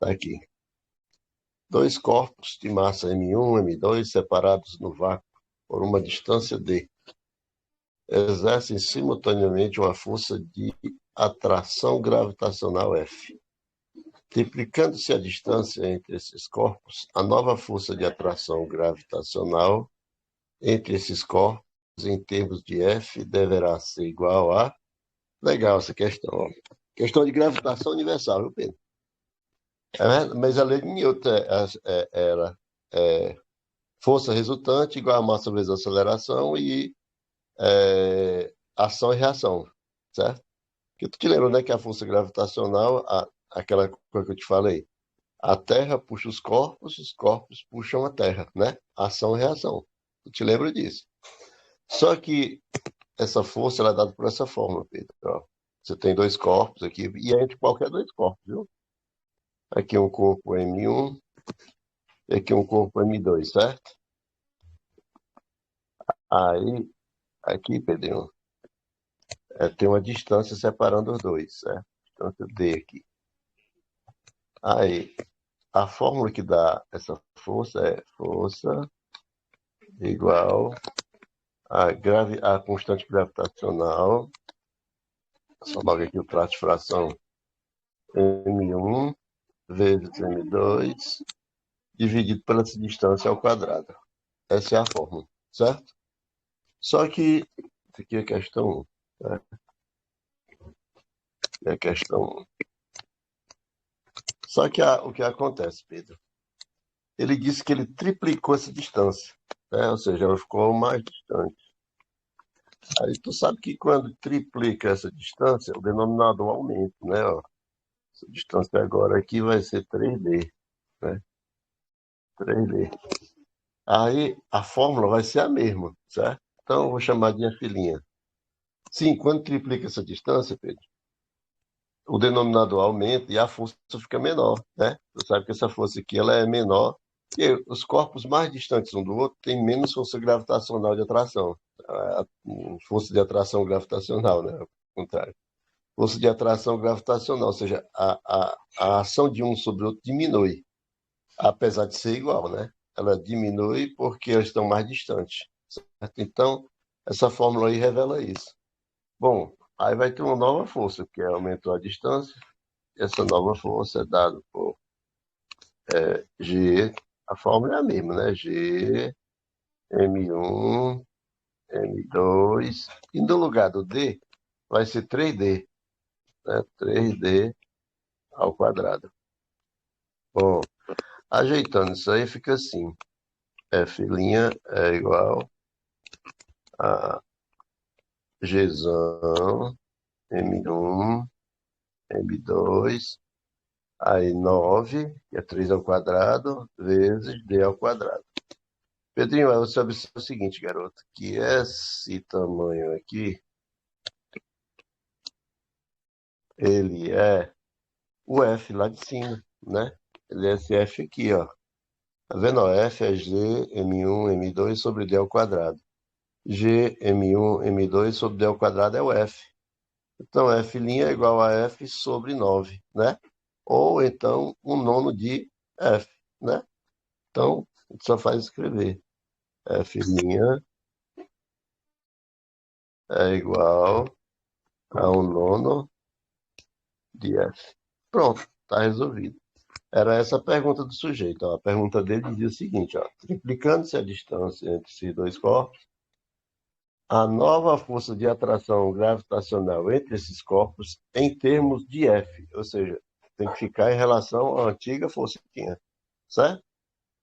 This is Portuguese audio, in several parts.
Tá aqui. Dois corpos de massa M1, M2 separados no vácuo por uma distância d exercem simultaneamente uma força de atração gravitacional F. Triplicando-se a distância entre esses corpos, a nova força de atração gravitacional entre esses corpos, em termos de F, deverá ser igual a... Legal essa questão. Ó. Questão de gravitação universal, viu, Pedro? Mas a lei de Newton era força resultante igual a massa vezes aceleração e ação e reação, certo? Porque tu te lembra, né, que a força gravitacional, aquela coisa que eu te falei, a Terra puxa os corpos puxam a Terra, né? Ação e reação. Tu te lembra disso? Só que essa força ela é dada por essa fórmula, Pedro. Ó, você tem dois corpos aqui, e é entre qualquer dois corpos, viu? Aqui um corpo M1, e aqui um corpo M2, certo? Aí, aqui, Pedrinho, tem uma distância separando os dois, certo? Distância D aqui. Aí, a fórmula que dá essa força é força igual a constante gravitacional, só logo aqui o traço de fração, M1 vezes M2, dividido pela distância ao quadrado. Essa é a fórmula, certo? Só que, isso aqui é a questão 1, né? É a questão 1. Só que o que acontece, Pedro? Ele disse que ele triplicou essa distância, né? Ou seja, ela ficou mais distante. Aí tu sabe que quando triplica essa distância, o denominador aumenta, né? Ó, essa distância agora aqui vai ser 3D, né? 3D. Aí a fórmula vai ser a mesma, certo? Então eu vou chamar de F'. Sim, quando triplica essa distância, Pedro, o denominador aumenta e a força fica menor, né? Você sabe que essa força aqui ela é menor e os corpos mais distantes um do outro têm menos força gravitacional de atração. A força de atração gravitacional, né? Ao contrário. Força de atração gravitacional, ou seja, a ação de um sobre o outro diminui, apesar de ser igual, né? Ela diminui porque elas estão mais distantes, certo? Então, essa fórmula aí revela isso. Bom, aí vai ter uma nova força, que aumentou a distância. Essa nova força é dada por G, a fórmula é a mesma, né? G, M1, M2, e no lugar do D vai ser 3D, né? 3D ao quadrado. Bom, ajeitando isso aí fica assim, F' é igual a Gzão, M1, M2, aí 9, que é 3 ao quadrado, vezes D ao quadrado. Pedrinho, aí você observa o seguinte, garoto, que esse tamanho aqui, ele é o F lá de cima, né? Ele é esse F aqui, ó. Tá vendo? Ó, F é G, M1, M2 sobre D ao quadrado. G, M1, M2 sobre D ao quadrado é o F. Então, F' é igual a F sobre 9, né? Ou então, um nono de F, né? Então, a gente só faz escrever. F' é igual a um nono de F. Pronto, está resolvido. Era essa a pergunta do sujeito. Ó. A pergunta dele dizia o seguinte, ó, triplicando-se a distância entre esses dois corpos, a nova força de atração gravitacional entre esses corpos em termos de F, ou seja, tem que ficar em relação à antiga força que tinha, certo?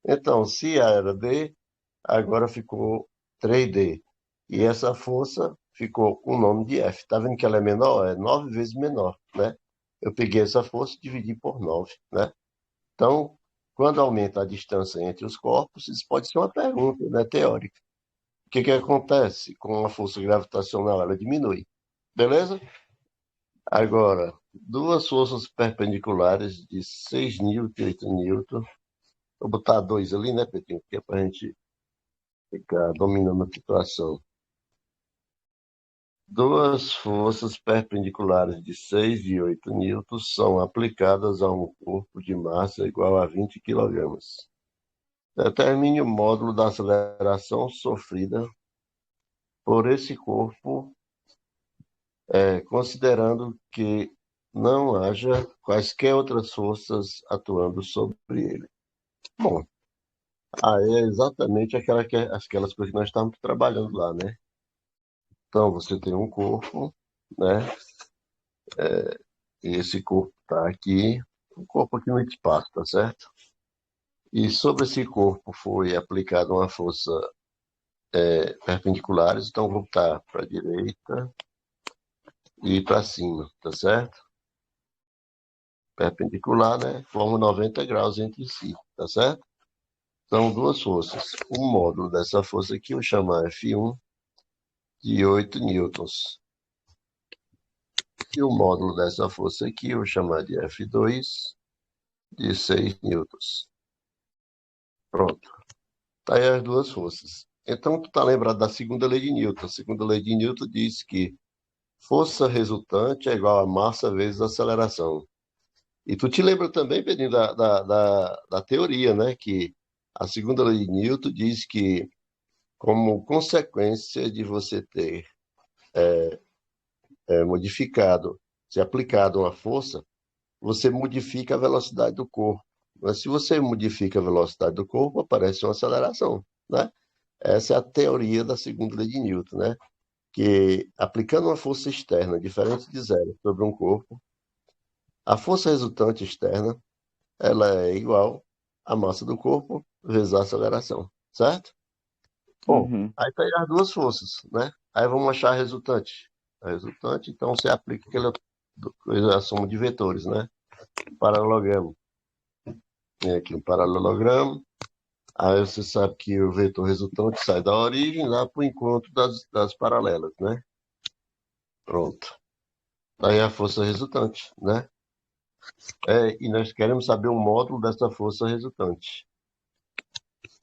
Então, se A era D, agora ficou 3D. E essa força ficou o nome de F. Está vendo que ela é menor? É 9 vezes menor, né? Eu peguei essa força e dividi por 9, né? Então, quando aumenta a distância entre os corpos, isso pode ser uma pergunta, né, teórica. O que que acontece com a força gravitacional? Ela diminui. Beleza? Agora, duas forças perpendiculares de 6 newton e 8 newton. Vou botar dois ali, né, Pedrinho? Que é para a gente ficar dominando a situação. Duas forças perpendiculares de 6 e 8 newtons são aplicadas a um corpo de massa igual a 20 quilogramas. Determine o módulo da aceleração sofrida por esse corpo, considerando que não haja quaisquer outras forças atuando sobre ele. Bom, aí é exatamente aquelas coisas que nós estamos trabalhando lá, né? Então, você tem um corpo, né? E esse corpo está aqui, um corpo aqui no espaço, tá certo? E sobre esse corpo foi aplicada uma força perpendiculares, então vou estar para a direita e para cima, tá certo? Perpendicular, né? Forma 90 graus entre si, tá certo? São duas forças. O módulo dessa força aqui eu chamar F1 de 8 newtons. E o módulo dessa força aqui eu chamar de F2 de 6 newtons. Pronto. Tá aí as duas forças. Então, tu tá lembrado da segunda lei de Newton. A segunda lei de Newton diz que força resultante é igual a massa vezes aceleração. E tu te lembra também, Pedrinho, da teoria, né? Que a segunda lei de Newton diz que, como consequência de você ter modificado, se aplicado uma força, você modifica a velocidade do corpo. Mas se você modifica a velocidade do corpo, aparece uma aceleração, né? Essa é a teoria da segunda lei de Newton, né? Que aplicando uma força externa diferente de zero sobre um corpo, a força resultante externa ela é igual à massa do corpo vezes a aceleração, certo? Bom, Uhum. aí tem as duas forças, né? Aí vamos achar a resultante. A resultante, então você aplica aquela coisa, a soma de vetores, né? Paralelogramo. Tem aqui um paralelogramo. Aí você sabe que o vetor resultante sai da origem lá para o encontro das paralelas, né? Pronto. Daí a força resultante, né? E nós queremos saber o módulo dessa força resultante,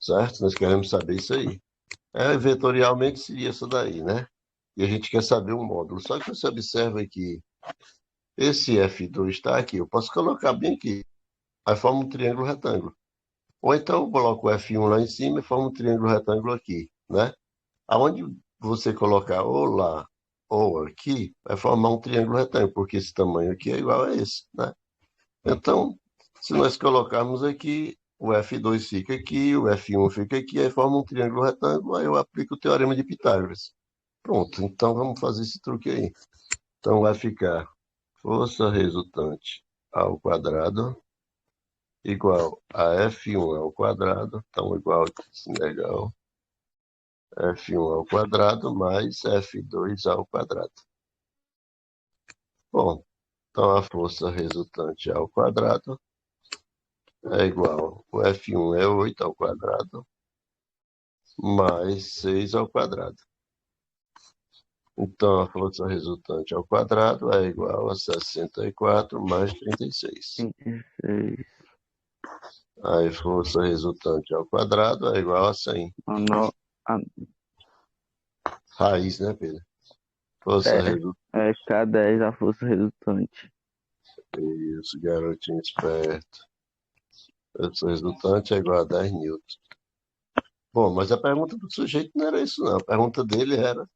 certo? Nós queremos saber isso aí. Vetorialmente seria isso daí, né? E a gente quer saber o módulo. Só que você observa que esse F2 está aqui. Eu posso colocar bem aqui. Aí forma um triângulo retângulo. Ou então eu coloco o F1 lá em cima e forma um triângulo retângulo aqui, né? Aonde você colocar ou lá ou aqui, vai formar um triângulo retângulo, porque esse tamanho aqui é igual a esse, né? Então, se nós colocarmos aqui, o F2 fica aqui, o F1 fica aqui, aí forma um triângulo retângulo, aí eu aplico o teorema de Pitágoras. Pronto, então vamos fazer esse truque aí. Então vai ficar força resultante ao quadrado igual a F1 ao quadrado, então igual, legal, F1 ao quadrado mais F2 ao quadrado. Bom, então a força resultante ao quadrado é igual, o F1 é 8 ao quadrado, mais 6 ao quadrado. Então, a força resultante ao quadrado é igual a 64 mais 36. 26. A força resultante ao quadrado é igual a 100. A no... a... Raiz, né, Pedro? Força É, resultante. K10 a força resultante. Isso, garotinho esperto. Força resultante é igual a 10 newtons. Bom, mas a pergunta do sujeito não era isso, não. A pergunta dele era: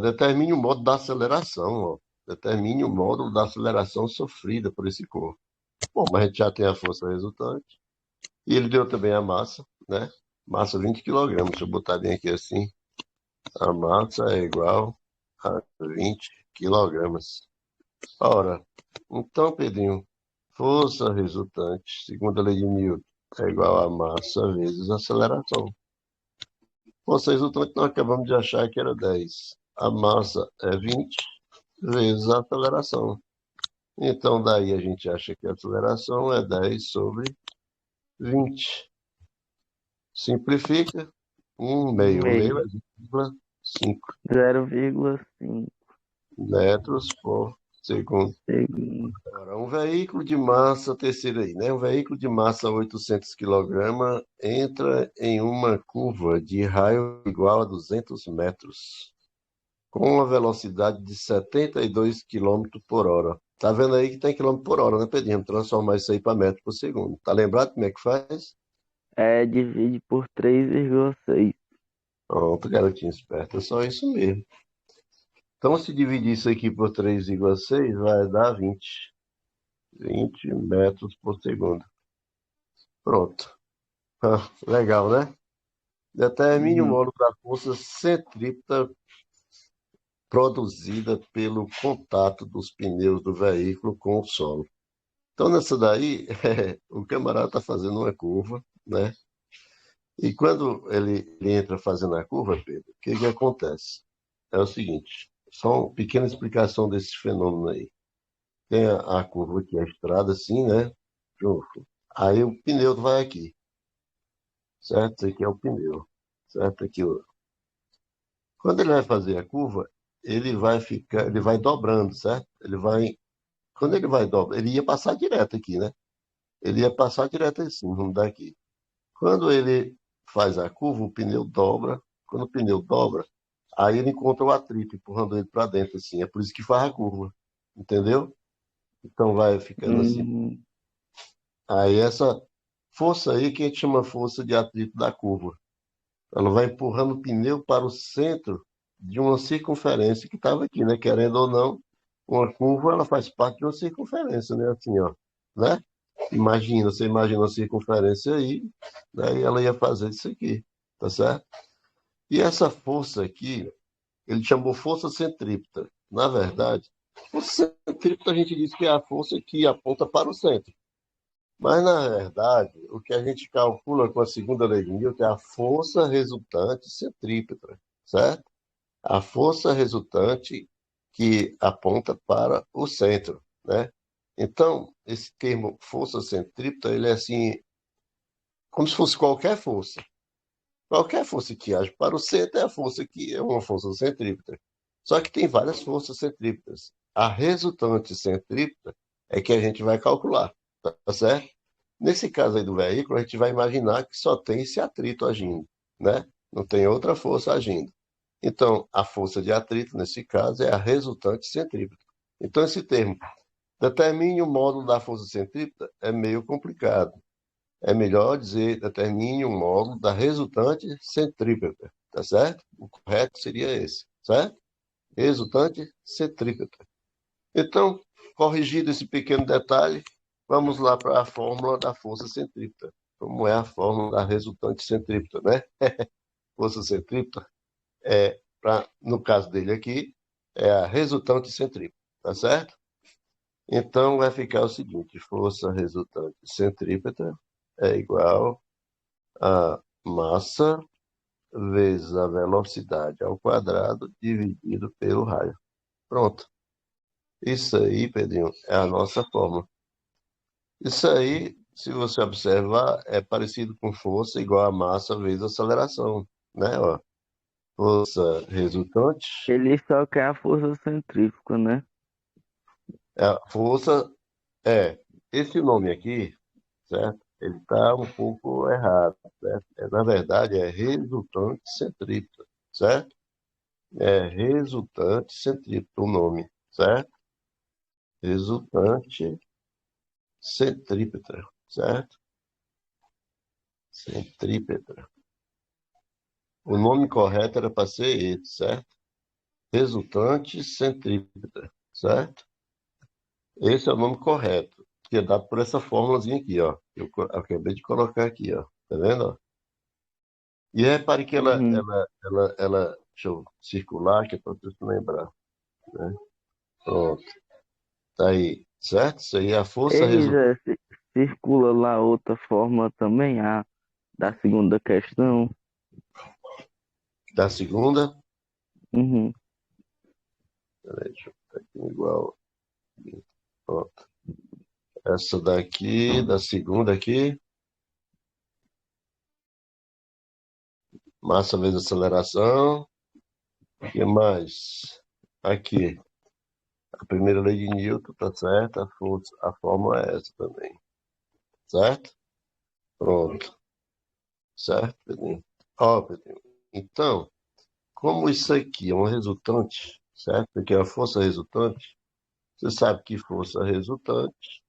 determine o modo da aceleração, ó. Determine o módulo da aceleração sofrida por esse corpo. Bom, mas a gente já tem a força resultante. E ele deu também a massa, né? Massa 20 quilogramas. Deixa eu botar bem aqui assim. A massa é igual a 20 quilogramas. Ora, então, Pedrinho, força resultante, segundo a lei de Newton, é igual a massa vezes a aceleração. Força resultante nós acabamos de achar que era 10. A massa é 20 vezes a aceleração. Então, daí a gente acha que a aceleração é 10 sobre 20. Simplifica. Um meio é 0,5 0,5 metros por segundo. segundos. Agora, um veículo de massa, terceiro aí, né? Um veículo de massa 800 kg entra em uma curva de raio igual a 200 metros. com uma velocidade de 72 quilômetros por hora. Tá vendo aí que tem quilômetro por hora, né, Pedrinho? Vamos transformar isso aí para metro por segundo. Tá lembrado como é que faz? Divide por 3,6. Pronto, garotinho esperto. É só isso mesmo. Então, se dividir isso aqui por 3,6, vai dar 20. 20 metros por segundo. Pronto. Ah, legal, né? Determine o Uhum. módulo da força centrípeta produzida pelo contato dos pneus do veículo com o solo. Então, nessa daí, o camarada está fazendo uma curva, né? E quando ele entra fazendo a curva, Pedro, o que que acontece? É o seguinte, só uma pequena explicação desse fenômeno aí. Tem a curva aqui, a estrada, assim, né? Aí o pneu vai aqui, certo? Esse aqui é o pneu, certo? Aqui, ó. Quando ele vai fazer a curva, ele vai dobrando, certo? Quando ele vai dobrar, ele ia passar direto aqui, né? Ele ia passar direto assim, vamos dar aqui. Quando ele faz a curva, o pneu dobra. Quando o pneu dobra, aí ele encontra o atrito, empurrando ele para dentro, assim. É por isso que faz a curva, entendeu? Então vai ficando assim. Uhum. Aí essa força aí que a gente chama força de atrito da curva. Ela vai empurrando o pneu para o centro de uma circunferência que estava aqui, né? Querendo ou não, uma curva ela faz parte de uma circunferência, né? Assim, ó, né? Você imagina uma circunferência aí, né? E ela ia fazer isso aqui, tá certo? E essa força aqui, ele chamou força centrípeta. Na verdade, força centrípeta a gente diz que é a força que aponta para o centro. Mas, na verdade, o que a gente calcula com a segunda lei de Newton é a força resultante centrípeta, certo? A força resultante que aponta para o centro, né? Então, esse termo força centrípeta, ele é assim, como se fosse qualquer força. Qualquer força que age para o centro é a força que é uma força centrípeta. Só que tem várias forças centrípetas. A resultante centrípeta é que a gente vai calcular, tá certo? Nesse caso aí do veículo, a gente vai imaginar que só tem esse atrito agindo, né? Não tem outra força agindo. Então, a força de atrito, nesse caso, é a resultante centrípeta. Então, esse termo, determine o módulo da força centrípeta, é meio complicado. É melhor dizer, determine o módulo da resultante centrípeta, tá certo? O correto seria esse, certo? Resultante centrípeta. Então, corrigido esse pequeno detalhe, vamos lá para a fórmula da força centrípeta. Como é a fórmula da resultante centrípeta, né? Força centrípeta no caso dele aqui, é a resultante centrípeta, tá certo? Então vai ficar o seguinte: força resultante centrípeta é igual a massa vezes a velocidade ao quadrado dividido pelo raio. Pronto. Isso aí, Pedrinho, é a nossa fórmula. Isso aí, se você observar, é parecido com força igual a massa vezes aceleração, né? Ó, força resultante Ele só quer a força centrífuga, né? é a força esse nome aqui, certo? Ele está um pouco errado, certo? Na verdade, é resultante centrípeta, certo? É resultante centrípeta o nome, certo? Resultante centrípeta, certo? Centrípeta. O nome correto era para ser esse, certo? Resultante centrípeta, certo? Esse é o nome correto, que é dado por essa fórmulazinha aqui, ó. Eu acabei de colocar aqui, ó. Tá vendo? Ó? E repare que Uhum. deixa eu circular, que é para você se lembrar, né? Pronto, tá aí, certo? Isso aí é a força Ei, resultante Zé, circula lá outra forma também, a da segunda questão. da segunda. Uhum. Peraí, deixa eu botar aqui igual. Pronto. Essa daqui, da segunda aqui, massa vezes aceleração. O que mais? Aqui, a primeira lei de Newton, tá certo? A fórmula é essa também, certo? Pronto, certo, Pedrinho? Ó, Pedrinho. Então, como isso aqui é um resultante, certo? Isso aqui é a força resultante. Você sabe que força resultante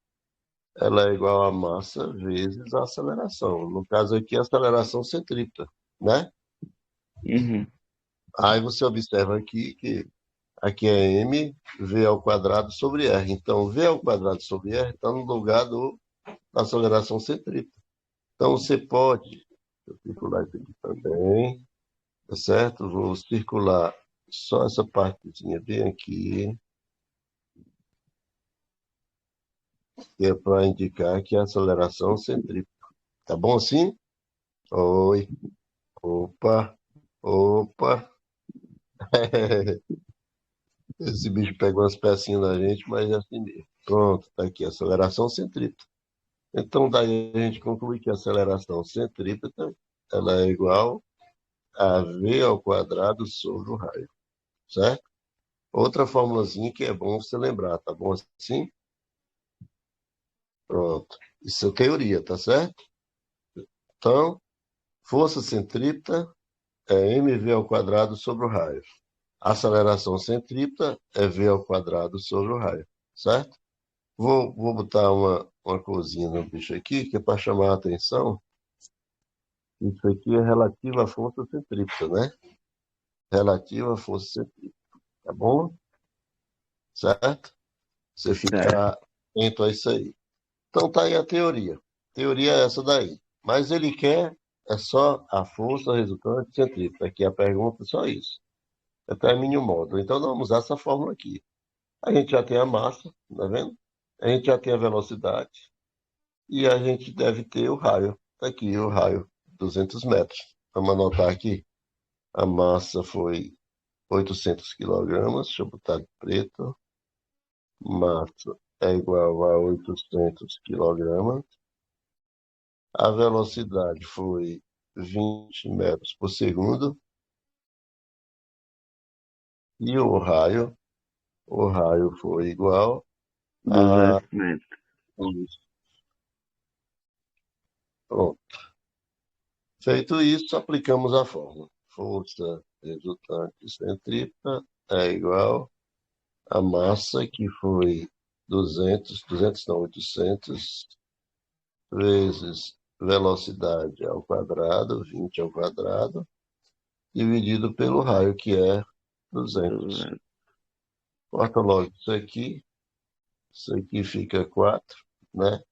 ela é igual a massa vezes a aceleração. No caso aqui, a aceleração centrípeta, né? Uhum. Aí você observa aqui que aqui é m v ao quadrado sobre r. Então, v ao quadrado sobre r está no lugar da aceleração centrípeta. Então, você pode, eu circular isso aqui também, tá certo? Vou circular só essa partezinha bem aqui, que é para indicar que é a aceleração centrípeta. Tá bom assim? Oi, opa, opa. Esse bicho pegou umas pecinhas da gente, mas é assim mesmo. Pronto, tá aqui, aceleração centrípeta. Então, daí a gente conclui que a aceleração centrípeta ela é igual a v ao quadrado sobre o raio, certo? Outra formulazinha que é bom você lembrar, tá bom assim? Pronto. Isso é teoria, tá certo? Então, força centrípeta é mv ao quadrado sobre o raio. Aceleração centrípeta é v ao quadrado sobre o raio, certo? Vou botar uma corzinha no bicho aqui, que é para chamar a atenção. Isso aqui é relativo à força centrípeta, né? Relativa à força centrípeta, tá bom? Certo? Você Certo. ficar atento a isso aí. Então tá aí a teoria. Teoria é essa daí. Mas ele quer é só a força resultante centrípeta. Aqui a pergunta é só isso. Determine o módulo. Então nós vamos usar essa fórmula aqui. A gente já tem a massa, tá vendo? A gente já tem a velocidade. E a gente deve ter o raio. Tá aqui o raio, 200 metros. Vamos anotar aqui. A massa foi 800 quilogramas. Deixa eu botar de preto. Massa é igual a 800 quilogramas. A velocidade foi 20 metros por segundo. E o raio foi igual a 200 metros. isso. Pronto. Feito isso, aplicamos a fórmula. Força resultante centrípeta é igual a massa, que foi 200 não, 800, vezes velocidade ao quadrado, 20 ao quadrado, dividido pelo raio, que é 200. 200. Corta logo isso aqui fica 4, né?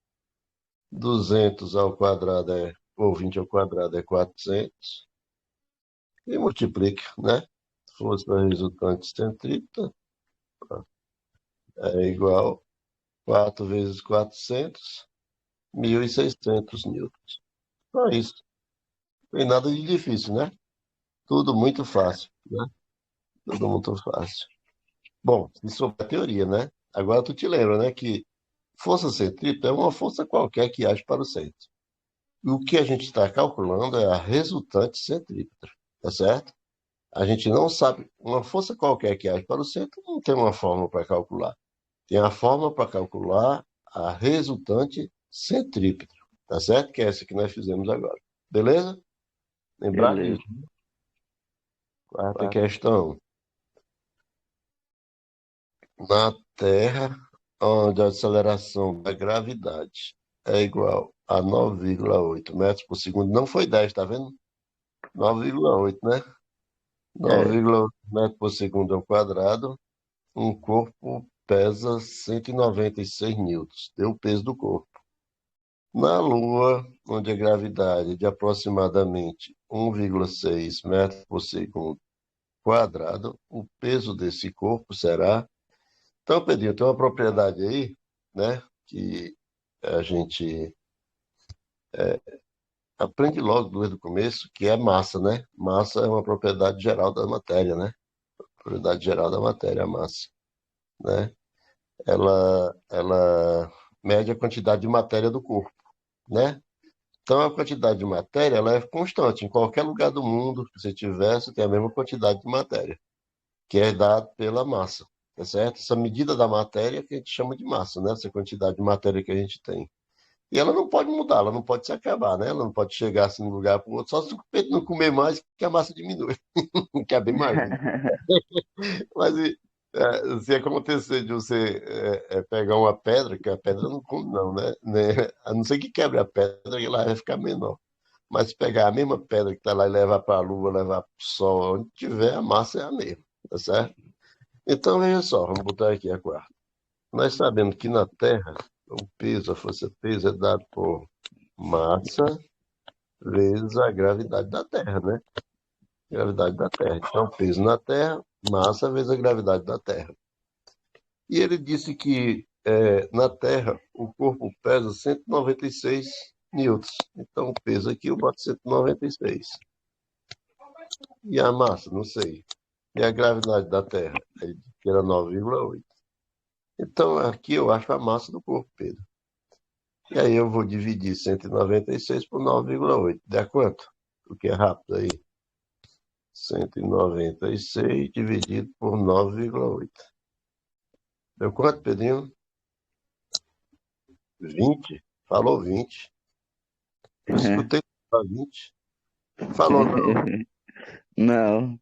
200 ao quadrado ou 20 ao quadrado é 400, e multiplica, né? Força resultante centrípeta é igual 4 vezes 400, 1.600 newtons. Só isso. Não tem nada de difícil, né? Tudo muito fácil, né? Tudo muito fácil. Bom, isso é a teoria, né? Agora tu te lembra, né, que força centrípeta é uma força qualquer que age para o centro. E o que a gente está calculando é a resultante centrípeta, tá certo? A gente não sabe, uma força qualquer que age para o centro não tem uma fórmula para calcular. Tem a fórmula para calcular a resultante centrípeta, tá certo? Que é essa que nós fizemos agora. Beleza? Lembrar Beleza. disso. Quarta questão. Na Terra, onde a aceleração da gravidade é igual a 9,8 metros por segundo, não foi 10, tá vendo? 9,8, né? É, 9,8 metros por segundo ao quadrado, um corpo pesa 196 newtons, deu o peso do corpo. Na Lua, onde a gravidade é de aproximadamente 1,6 metros por segundo quadrado, o peso desse corpo será. Então, Pedrinho, tem uma propriedade aí, né, que a gente aprende logo desde o começo, que é massa, né? Massa é uma propriedade geral da matéria, né? Propriedade geral da matéria, a massa, né? Ela mede a quantidade de matéria do corpo, né? Então, a quantidade de matéria, ela é constante. Em qualquer lugar do mundo que você tiver, você tem a mesma quantidade de matéria, que é dada pela massa, tá certo? Essa medida da matéria que a gente chama de massa, né? Essa quantidade de matéria que a gente tem. E ela não pode mudar, ela não pode se acabar, né? Ela não pode chegar assim de um lugar para o outro, só se o peito não comer mais, que a massa diminui, que é bem mais justo. Mas se acontecer de você pegar uma pedra, que a pedra não come, não, né? A não ser que quebre a pedra, que ela vai ficar menor. Mas se pegar a mesma pedra que está lá e levar para a lua, levar para o sol, onde tiver, a massa é a mesma, tá certo? Então, veja só, vamos botar aqui a quarta. Nós sabemos que na Terra, o peso, a força peso é dado por massa vezes a gravidade da Terra, né? Gravidade da Terra. Então, peso na Terra, massa vezes a gravidade da Terra. E ele disse que na Terra o corpo pesa 196 newtons. Então, o peso aqui eu boto 196. E a massa, não sei. E a gravidade da Terra? Ele disse que era 9,8. Então, aqui eu acho a massa do corpo, Pedro. E aí eu vou dividir 196 por 9,8. Dá quanto? Porque é rápido aí. 196 dividido por 9,8. Deu quanto, Pedrinho? 20? Falou 20. Eu escutei falar 20. Falou não. Não.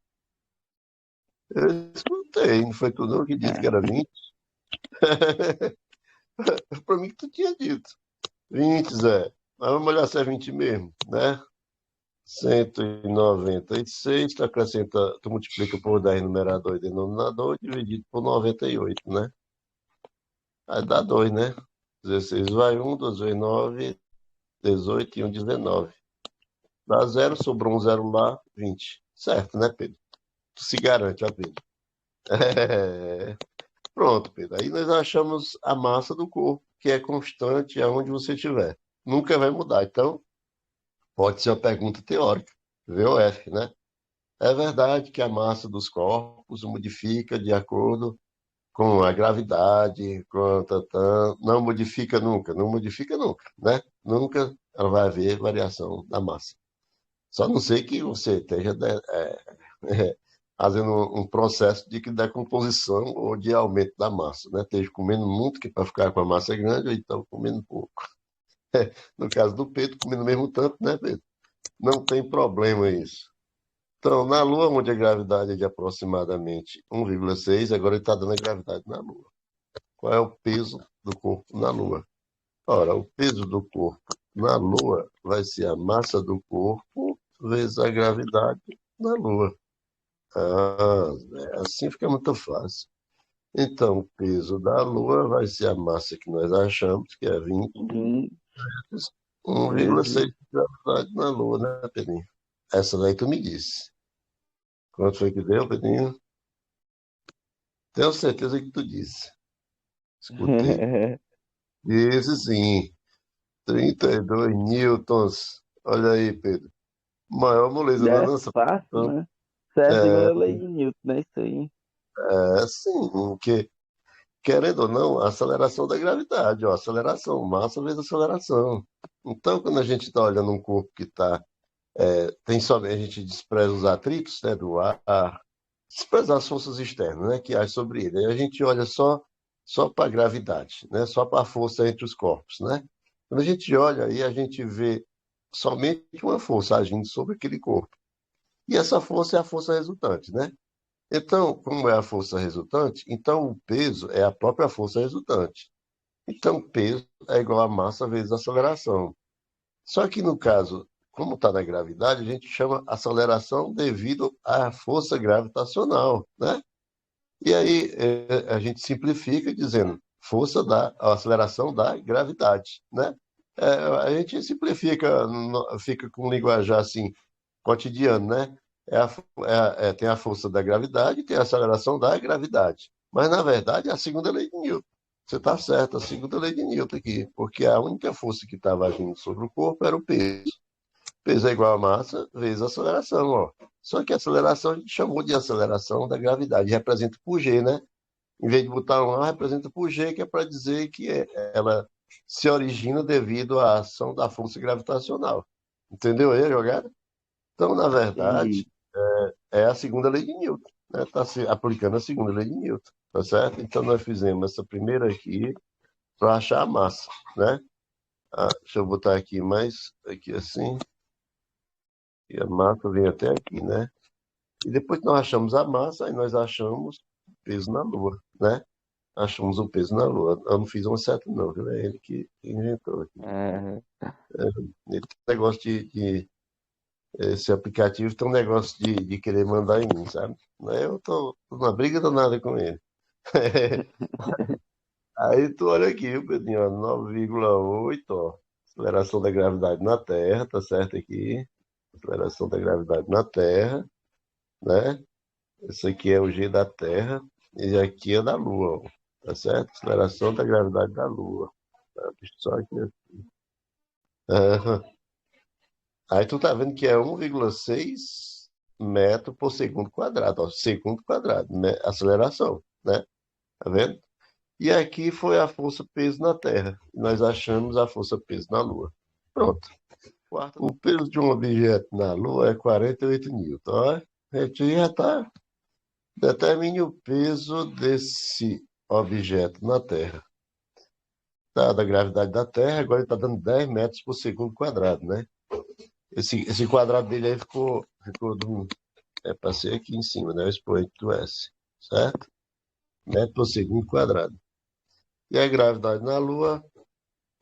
Eu escutei. Não foi tu não que disse que era 20? Para mim que tu tinha dito. 20, Zé. Mas vamos olhar se é 20 mesmo, né? 196, tu acrescenta, tu multiplica por 10 numerador e denominador, dividido por 98, né? Aí dá 2, né? 16 vai 1, 2 vai 9, 18 e 1, 19. Dá 0, sobrou um 0 lá, 20. Certo, né, Pedro? Tu se garante, ó, Pedro. É. Pronto, Pedro. Aí nós achamos a massa do corpo, que é constante aonde você estiver. Nunca vai mudar. Então, pode ser uma pergunta teórica. VOF, né? É verdade que a massa dos corpos modifica de acordo com a gravidade, com tantã, não modifica nunca, não modifica nunca, né? Nunca ela vai haver variação da massa. Só não sei que você esteja fazendo um processo de decomposição ou de aumento da massa, né? Esteja comendo muito, que para ficar com a massa grande, ou então comendo pouco. No caso do Pedro, comendo mesmo tanto, né, Pedro? Não tem problema isso. Então, na Lua, onde a gravidade é de aproximadamente 1,6, agora ele está dando a gravidade na Lua. Qual é o peso do corpo na Lua? Ora, o peso do corpo na Lua vai ser a massa do corpo vezes a gravidade na Lua. Ah, assim fica muito fácil. Então, o peso da Lua vai ser a massa que nós achamos, que é 20 20 vezes 1,6 vezes. de gravidade na Lua, né, Pedrinho? Essa daí tu me disse. Quanto foi que deu, Pedrinho? Tenho certeza que tu disse. Escutei. Disse sim. 32 newtons. Olha aí, Pedro. Maior moleza, não é É não, essa fácil, questão? né? Isso é a É, segunda lei de Newton, né? Isso aí. é sim, porque, querendo ou não, a aceleração da gravidade, ó, aceleração, massa vezes aceleração. Então, quando a gente está olhando um corpo que tem somente, a gente despreza os atritos, né, do ar, despreza as forças externas, né, que agem sobre ele. Aí a gente olha só para a gravidade, né, só para a força entre os corpos, né? Quando a gente olha aí, a gente vê somente uma força agindo sobre aquele corpo. E essa força é a força resultante, né? Então, como é a força resultante, então o peso é a própria força resultante. Então, peso é igual a massa vezes aceleração. Só que no caso, como está na gravidade, a gente chama aceleração devido à força gravitacional, né? E aí a gente simplifica dizendo força da a aceleração da gravidade, né? A gente simplifica, fica com um linguajar assim cotidiano, né? Tem a força da gravidade e tem a aceleração da gravidade. Mas, na verdade, é a segunda lei de Newton. Você está certo, a segunda lei de Newton aqui, porque a única força que estava agindo sobre o corpo era o peso. Peso é igual a massa vezes a aceleração, ó. Só que a aceleração a gente chamou de aceleração da gravidade, representa por G, né? Em vez de botar um A, representa por G, que é para dizer que ela se origina devido à ação da força gravitacional. Entendeu aí a jogada? Então, na Entendi. verdade, é a segunda lei de Newton, né? Está se aplicando a segunda lei de Newton, tá certo? Então, nós fizemos essa primeira aqui para achar a massa, né? Deixa eu botar aqui mais, aqui assim, e a massa vem até aqui, né? E depois que nós achamos a massa, aí nós achamos o peso na Lua, né? Achamos o peso na Lua. Eu não fiz uma seta, não, viu? É ele que inventou aqui. É, Ele tem um negócio esse aplicativo tem um negócio de querer mandar em mim, sabe? Eu tô numa briga danada com ele. Aí tu olha aqui, Pedrinho, ó, 9,8, ó. Aceleração da gravidade na Terra, tá certo aqui? Aceleração da gravidade na Terra, né? Esse aqui é o G da Terra e aqui é da Lua, ó. Tá certo? Aceleração da gravidade da Lua. Tá? Deixa eu só aqui. Aham. Aí tu tá vendo que é 1,6 metro por segundo quadrado, ó. Segundo quadrado, né? Aceleração, né? Tá vendo? E aqui foi a força-peso na Terra. Nós achamos a força-peso na Lua. Pronto. O peso de um objeto na Lua é 48 newton. Ó. A gente já está. Determine o peso desse objeto na Terra. Dada a gravidade da Terra, agora ele está dando 10 metros por segundo quadrado, né? Esse quadrado dele aí ficou para ser aqui em cima, né? O expoente do S, certo? Metro por segundo quadrado. E a gravidade na Lua,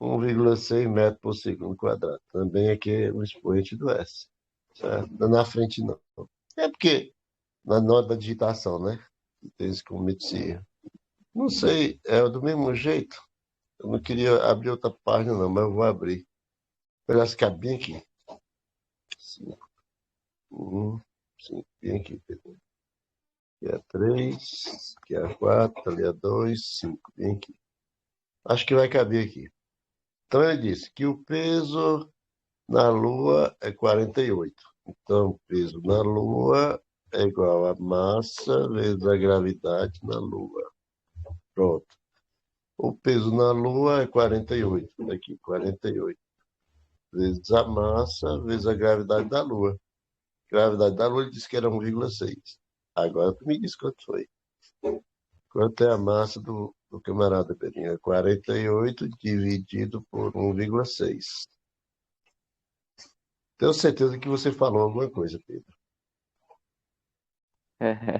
1,6 metro por segundo quadrado. Também aqui é o expoente do S. Certo? Não na frente, não. É porque na nota da digitação, né? Tem isso como metia. Não sei, é do mesmo jeito. Eu não queria abrir outra página, não, mas eu vou abrir. Olha as cabinhas aqui. 5, 1, 5, bem aqui. Aqui é 3, aqui é 4, ali é 2, 5, bem aqui. Acho que vai caber aqui. Então ele disse que o peso na Lua é 48. Então, o peso na Lua é igual a massa vezes a gravidade na Lua. Pronto. O peso na Lua é 48. Aqui, 48. Vezes a massa vezes a gravidade da Lua. A gravidade da Lua ele disse que era 1,6. Agora tu me diz quanto foi. Quanto é a massa do camarada Pedrinho? É 48 dividido por 1,6. Tenho certeza que você falou alguma coisa, Pedro. é,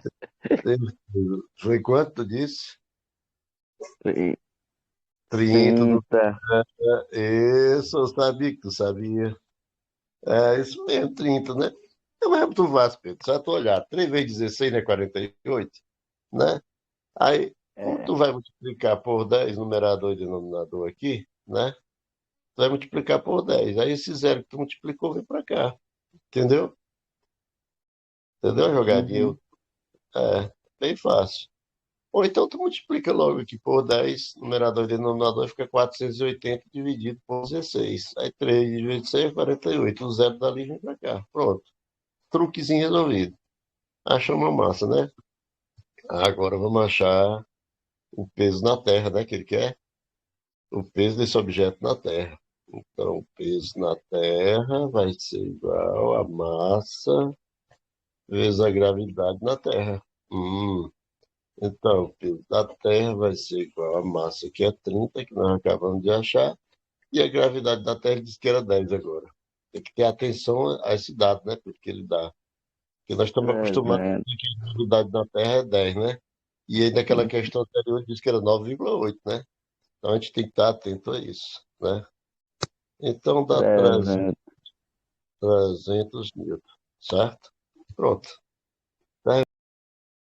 Foi quanto tu disse? tri- 30 do... 30. Isso, eu sabia que tu sabia. É isso mesmo, 30, né? Eu mesmo tu vais, Pedro. Só tu olhar. 3 vezes 16 não é 48, né? Aí, como É, tu vai multiplicar por 10, numerador e denominador aqui, né? Tu vai multiplicar por 10. Aí esse zero que tu multiplicou vem para cá. Entendeu? Entendeu a jogadinha? uhum, É, bem fácil. Ou então tu multiplica logo aqui por 10, numerador e denominador fica 480 dividido por 16. Aí 3 dividido por 6 é 48. O zero dali vem para cá. Pronto. Truquezinho resolvido. Achamos a massa, né? Agora vamos achar o peso na Terra, né? Que ele quer. O peso desse objeto na Terra. Então, o peso na Terra vai ser igual a massa vezes a gravidade na Terra. Então, o peso da Terra vai ser igual a massa, que é 30, que nós acabamos de achar, e a gravidade da Terra diz que era 10 agora. Tem que ter atenção a esse dado, né? Porque ele dá. Porque nós estamos acostumados a 300. dizer que a gravidade da Terra é 10, né? E aí, naquela Uhum, questão anterior, diz que era 9,8, né? Então, a gente tem que estar atento a isso, né? Então, dá 300, 300. 300 newton, certo? Pronto.